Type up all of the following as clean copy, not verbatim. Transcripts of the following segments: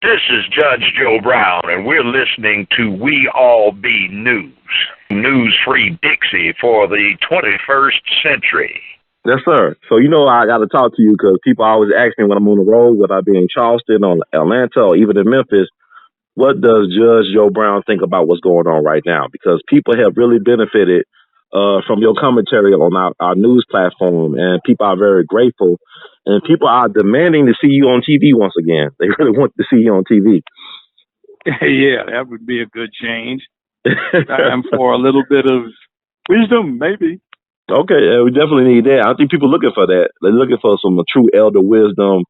This is Judge Joe Brown, and we're listening to We All Be News. News-free Dixie for the 21st century. Yes, sir. So, I got to talk to you because people always ask me when I'm on the road, whether I be in Charleston or Atlanta or even in Memphis, what does Judge Joe Brown think about what's going on right now? Because people have really benefited from your commentary on our news platform, and people are very grateful. And people are demanding to see you on TV once again. They really want to see you on TV. Yeah, that would be a good change. Time for a little bit of wisdom, maybe. Okay, we definitely need that. I think people are looking for that. They're looking for some true elder wisdom,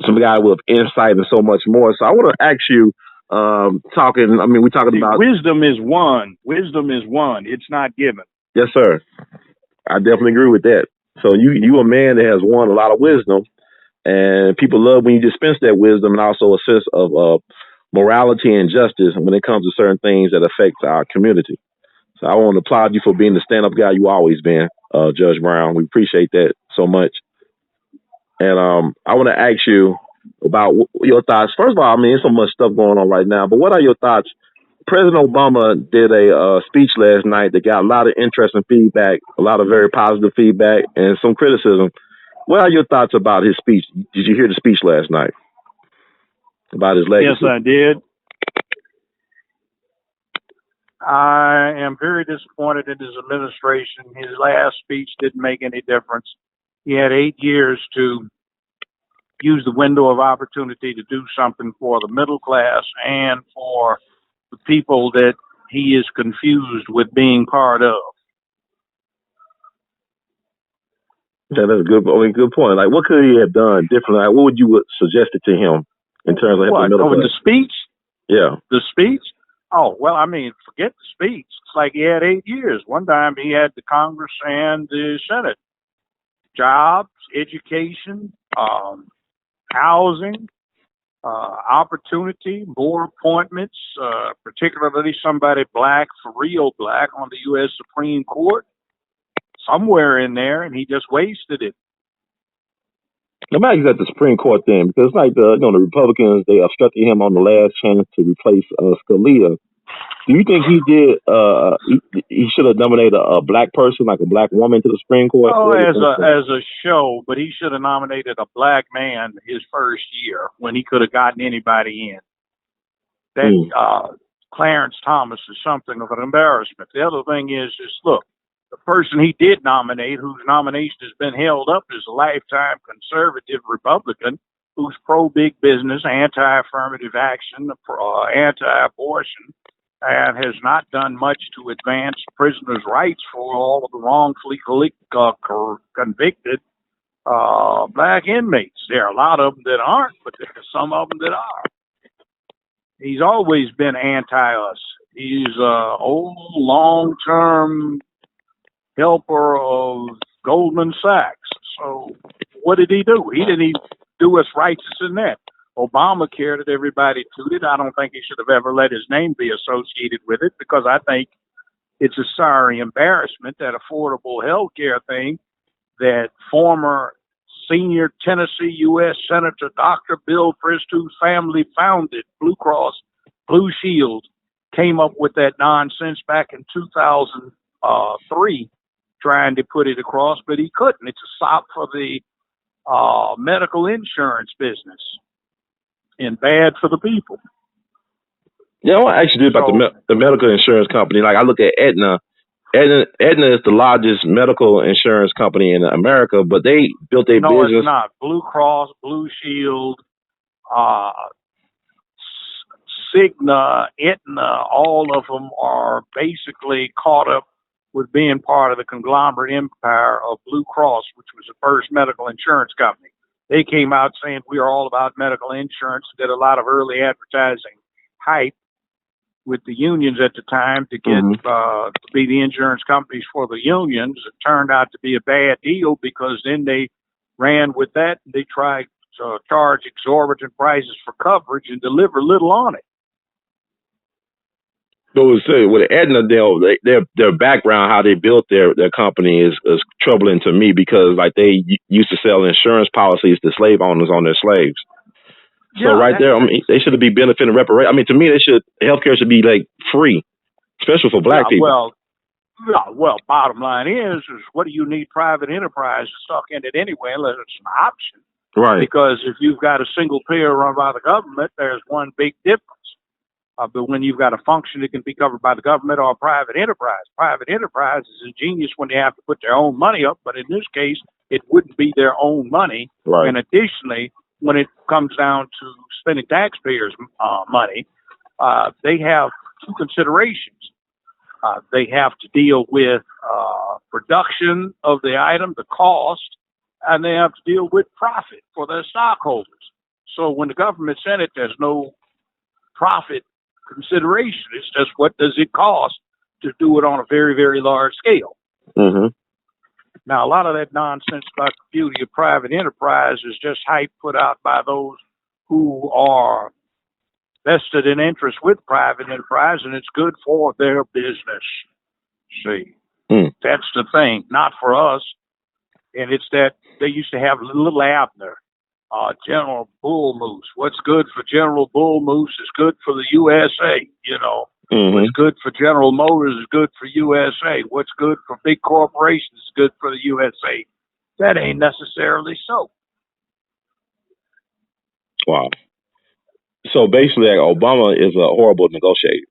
some guy with insight and so much more. So I want to ask you, we're talking about... Wisdom is one. Wisdom is one. It's not given. Yes, sir. I definitely agree with that. So you a man that has won a lot of wisdom, and people love when you dispense that wisdom and also a sense of morality and justice when it comes to certain things that affect our community. So I want to applaud you for being the stand-up guy you always been, Judge Brown. We appreciate that so much. And I want to ask you about your thoughts. First of all, there's so much stuff going on right now, but what are your thoughts? President Obama did a speech last night that got a lot of interesting feedback, a lot of very positive feedback, and some criticism. What are your thoughts about his speech? Did you hear the speech last night about his legacy? Yes, I did. I am very disappointed in his administration. His last speech didn't make any difference. He had 8 years to use the window of opportunity to do something for the middle class and for the people that he is confused with being part of. Yeah, that's a good point. Like, what could he have done differently? Like, what would you suggest to him in terms of helping the middle class? The speech? Yeah. The speech? Oh, well, forget the speech. It's like he had 8 years. One time he had the Congress and the Senate. Jobs, education, housing, opportunity, more appointments, particularly somebody black, for real black, on the U.S. Supreme Court, somewhere in there, and he just wasted it. Let me ask you at the Supreme Court then, because it's like the Republicans, they obstructed him on the last chance to replace Scalia. Do you think he did? He should have nominated a black person, like a black woman, to the Supreme Court? Oh, as a show, but he should have nominated a black man his first year when he could have gotten anybody in. That Clarence Thomas is something of an embarrassment. The other thing is look, the person he did nominate, whose nomination has been held up, is a lifetime conservative Republican who's pro-big business, anti-affirmative action, anti-abortion, and has not done much to advance prisoners' rights for all of the wrongfully convicted black inmates. There are a lot of them that aren't, but there are some of them that are. He's always been anti-us. He's an old, long-term helper of Goldman Sachs. So what did he do? He didn't even do us righteous in that. Obamacare that everybody tooted, I don't think he should have ever let his name be associated with it, because I think it's a sorry embarrassment, that affordable health care thing that former senior Tennessee U.S. Senator Dr. Bill Frist, whose family founded Blue Cross Blue Shield, came up with that nonsense back in 2003, trying to put it across, but he couldn't. It's a sop for the medical insurance business and bad for the people. Yeah, I want to ask you about the medical insurance company. Like, I look at Aetna. Aetna is the largest medical insurance company in America, but they built a business. No, it's not. Blue Cross, Blue Shield, Cigna, Aetna, all of them are basically caught up with being part of the conglomerate empire of Blue Cross, which was the first medical insurance company. They came out saying we are all about medical insurance, did a lot of early advertising hype with the unions at the time to get to be the insurance companies for the unions. It turned out to be a bad deal, because then they ran with that and they tried to charge exorbitant prices for coverage and deliver little on it. So with Edna Dell, their background, how they built their company is troubling to me, because like they used to sell insurance policies to slave owners on their slaves. So right there, I mean, they should be benefiting reparation. I mean, to me, healthcare should be like free, especially for black people. Well, bottom line is what do you need private enterprise stuck in it anyway, unless it's an option? Right. Because if you've got a single payer run by the government, there's one big difference. But when you've got a function that can be covered by the government or a private enterprise is ingenious when they have to put their own money up. But in this case, it wouldn't be their own money. Right. And additionally, when it comes down to spending taxpayers' money, they have two considerations. They have to deal with production of the item, the cost, and they have to deal with profit for their stockholders. So when the government's in it, there's no profit consideration. It's just what does it cost to do it on a very, very large scale. Mm-hmm. Now, a lot of that nonsense about the beauty of private enterprise is just hype put out by those who are vested in interest with private enterprise, and it's good for their business. See, That's the thing, not for us. And it's that they used to have little Abner, General Bull Moose. What's good for General Bull Moose is good for the USA, you know. Mm-hmm. What's good for General Motors is good for USA. What's good for big corporations is good for the USA. That ain't necessarily so. Wow. So basically, Obama is a horrible negotiator.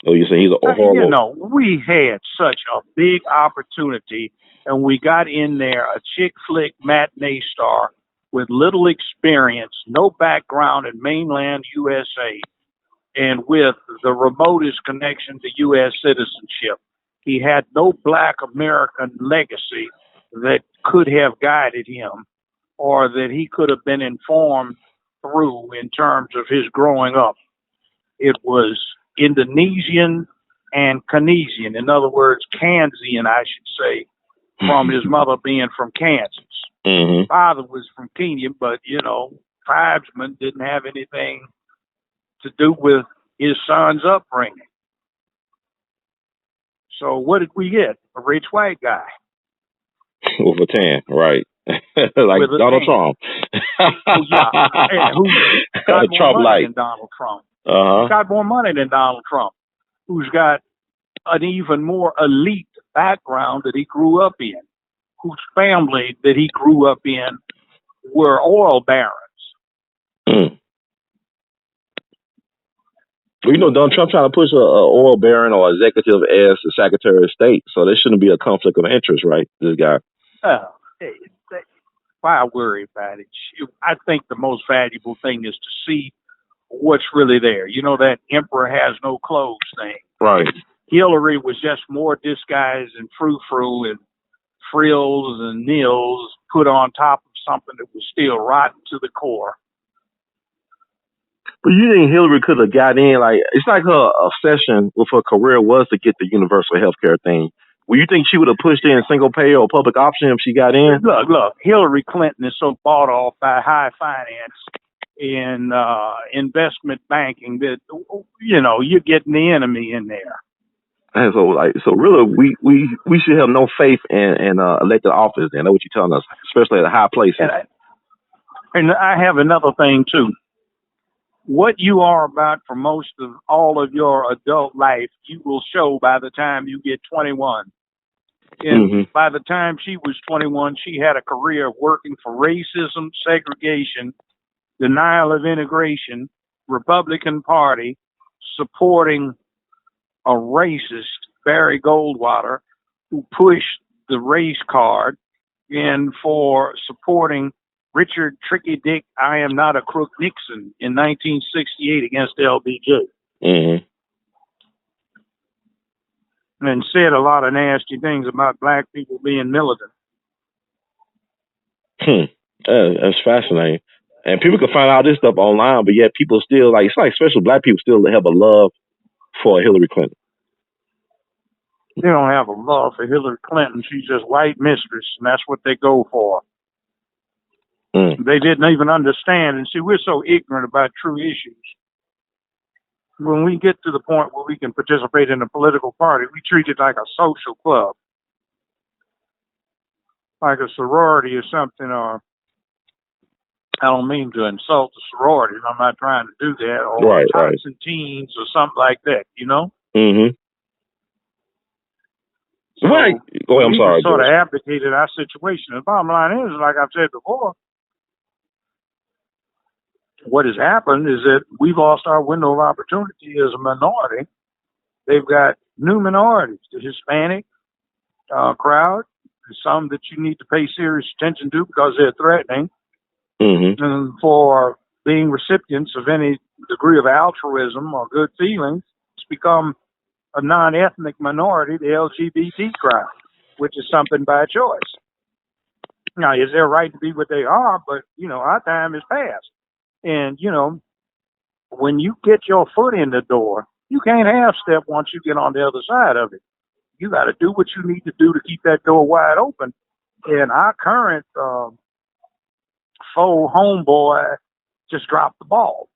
So you say he's a horrible. You know, we had such a big opportunity, and we got in there a chick flick matinee star with little experience, no background in mainland USA, and with the remotest connection to U.S. citizenship. He had no Black American legacy that could have guided him or that he could have been informed through in terms of his growing up. It was Indonesian and Keynesian. In other words, Kansian, I should say, from his mother being from Kansas. Mm-hmm. Father was from Kenya, but, you know, tribesmen didn't have anything to do with his son's upbringing. So what did we get? A rich white guy. With a tan, right. Like with Donald Trump. And who's got more Trump money than Donald Trump. Who's got more money than Donald Trump. Who's got an even more elite background that he grew up in. Whose family that he grew up in were oil barons. Well, you know, Donald Trump trying to push a oil baron or executive as the Secretary of State, so there shouldn't be a conflict of interest, right? This guy. Why worry about it? I think the most valuable thing is to see what's really there. You know, that emperor has no clothes thing. Right. Hillary was just more disguised and frou-frou and frills and nils put on top of something that was still rotten to the core. But you think Hillary could have got in? Like, it's like her obsession with her career was to get the universal health care thing. Well, you think she would have pushed in single payer or public option if she got in? Look, Hillary Clinton is so bought off by high finance in investment banking that, you know, you're getting the enemy in there. And so really, we should have no faith in elected office. Then, that's what you're telling us, especially at a high place. And I have another thing too. What you are about for most of all of your adult life, you will show by the time you get 21. And by the time she was 21, she had a career working for racism, segregation, denial of integration, Republican Party, supporting a racist, Barry Goldwater, who pushed the race card, and for supporting Richard Tricky Dick, I am not a crook Nixon in 1968 against LBJ. And said a lot of nasty things about black people being militant. That's fascinating. And people can find out this stuff online, but yet people still, like, it's like special black people still have a love for Hillary Clinton. They don't have a love for Hillary Clinton. She's just white mistress, and that's what they go for. They didn't even understand. And see, we're so ignorant about true issues. When we get to the point where we can participate in a political party, we treat it like a social club, like a sorority or something, or I don't mean to insult the sororities. I'm not trying to do that. Or Right, right. Thompson teens or something like that, you know? Mm-hmm. So Right. Go ahead. I'm we just sorry, sort of Josh. abdicated our situation. The bottom line is, like I've said before, what has happened is that we've lost our window of opportunity as a minority. They've got new minorities, the Hispanic crowd, some that you need to pay serious attention to because they're threatening, Mm-hmm. and for being recipients of any degree of altruism or good feelings, it's become a non-ethnic minority, the LGBT crowd, which is something by choice. Now, is their right to be what they are? But, you know, our time is past. And, you know, when you get your foot in the door, you can't half step once you get on the other side of it. You got to do what you need to do to keep that door wide open. And our current faux homeboy just dropped the ball.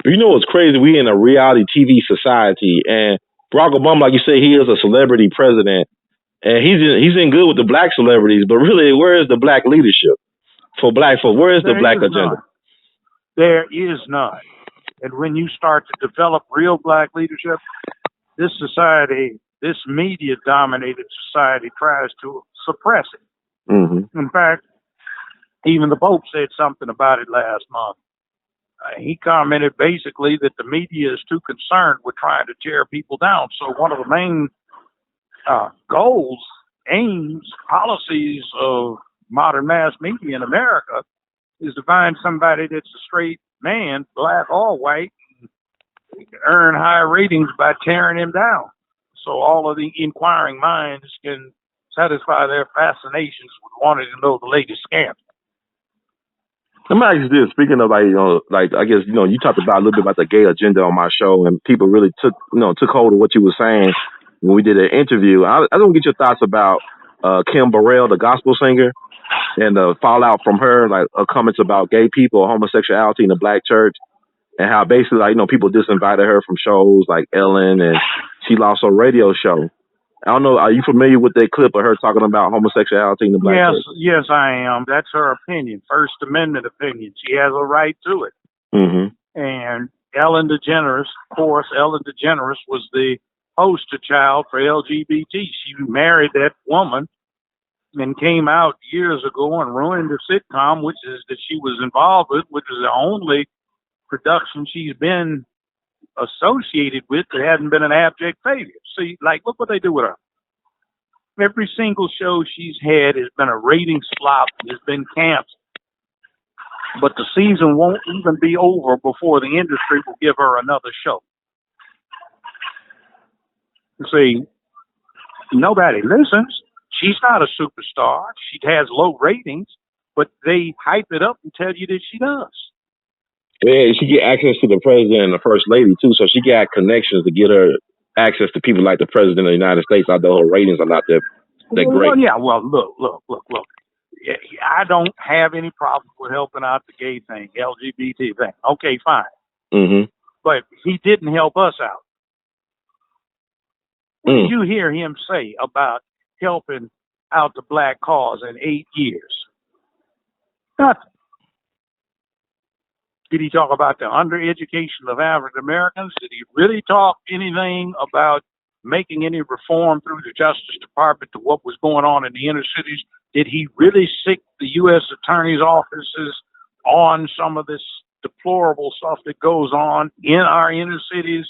You know what's crazy? We in a reality TV society, and Barack Obama, like you say, he is a celebrity president, and he's in good with the black celebrities. But really, where is the black leadership for black folk? Where is the black agenda? None. There is none. And when you start to develop real black leadership, this society, this media-dominated society, tries to suppress it. Mm-hmm. In fact, even the Pope said something about it last month. He commented basically that the media is too concerned with trying to tear people down. So one of the main goals, aims, policies of modern mass media in America is to find somebody that's a straight man, black or white, and earn high ratings by tearing him down. So all of the inquiring minds can satisfy their fascinations with wanting to know the latest scam. Let me ask you this. Speaking of I guess, you talked about a little bit about the gay agenda on my show, and people really took hold of what you were saying when we did an interview. I don't get your thoughts about Kim Burrell, the gospel singer, and the fallout from her, like comments about gay people, homosexuality in the black church, and how basically, people disinvited her from shows like Ellen, and she lost her radio show. I don't know. Are you familiar with that clip of her talking about homosexuality in the black church? Yes, I am. That's her opinion, First Amendment opinion. She has a right to it. Mm-hmm. And Ellen DeGeneres, of course, Ellen DeGeneres was the poster child for LGBT. She married that woman and came out years ago and ruined the sitcom, which is that she was involved with, which is the only production she's been associated with that hasn't been an abject failure. See, like, look what they do with her. Every single show she's had has been a ratings flop, has been canceled. But the season won't even be over before the industry will give her another show. See, nobody listens. She's not a superstar. She has low ratings, but they hype it up and tell you that she does. Yeah, she get access to the president and the first lady too, so she got connections to get her access to people like the president of the United States, although her ratings are not that great. Well, yeah. Well, look. I don't have any problem with helping out the gay thing, LGBT thing. Okay, fine. Mm-hmm. But he didn't help us out. What did you hear him say about helping out the black cause in 8 years? Nothing. Did he talk about the undereducation of African Americans? Did he really talk anything about making any reform through the Justice Department to what was going on in the inner cities? Did he really sick the U.S. attorney's offices on some of this deplorable stuff that goes on in our inner cities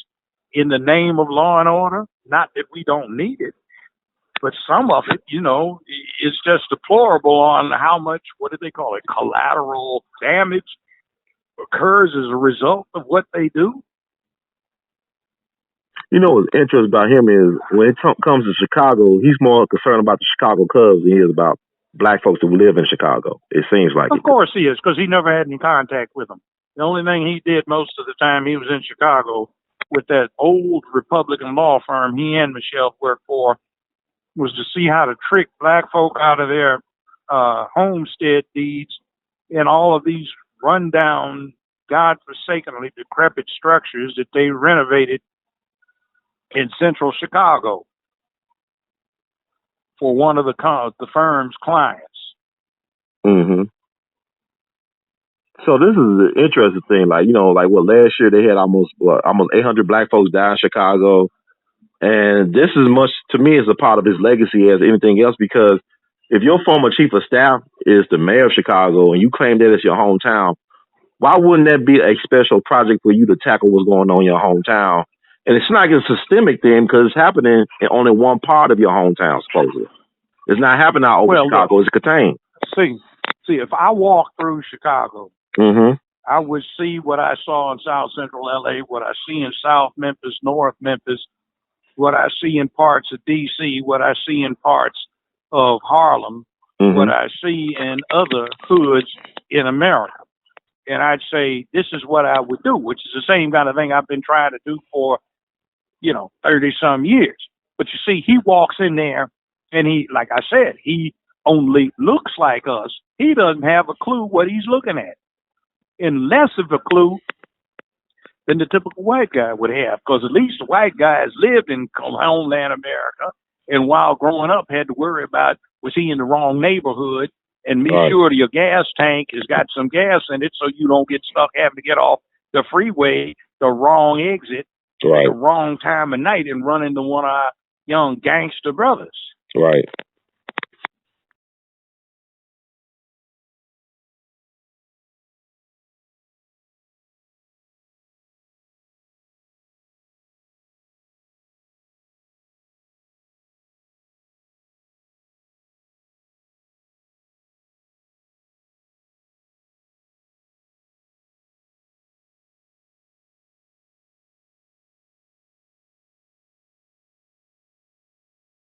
in the name of law and order? Not that we don't need it, but some of it, is just deplorable on how much, what do they call it, collateral damage occurs as a result of what they do. What's interesting about him is when it comes to Chicago, he's more concerned about the Chicago Cubs than he is about black folks who live in Chicago. It seems like Of course he is, because he never had any contact with them. The only thing he did most of the time he was in Chicago with that old Republican law firm he and Michelle worked for was to see how to trick black folk out of their homestead deeds and all of these rundown, godforsakenly decrepit structures that they renovated in central Chicago for one of the firm's clients. Mm-hmm. So this is an interesting thing. Like, like what last year they had almost 800 black folks die in Chicago. And this is much, to me, is a part of his legacy as anything else, because if your former chief of staff is the mayor of Chicago and you claim that it's your hometown, why wouldn't that be a special project for you to tackle what's going on in your hometown? And it's not a systemic thing because it's happening in only one part of your hometown, supposedly. It's not happening all over Chicago. It's contained. See, if I walk through Chicago, mm-hmm. I would see what I saw in South Central LA, what I see in South Memphis, North Memphis, what I see in parts of DC, what I see in parts of Harlem, mm-hmm. what I see in other hoods in America. And I'd say, this is what I would do, which is the same kind of thing I've been trying to do for, 30 some years. But you see, he walks in there and he, like I said, he only looks like us. He doesn't have a clue what he's looking at. And less of a clue than the typical white guy would have, because at least the white guy has lived in homeland America, and while growing up had to worry about, was he in the wrong neighborhood, and be sure your gas tank has got some gas in it so you don't get stuck having to get off the freeway, the wrong exit, at the wrong time of night, and run into one of our young gangster brothers. Right.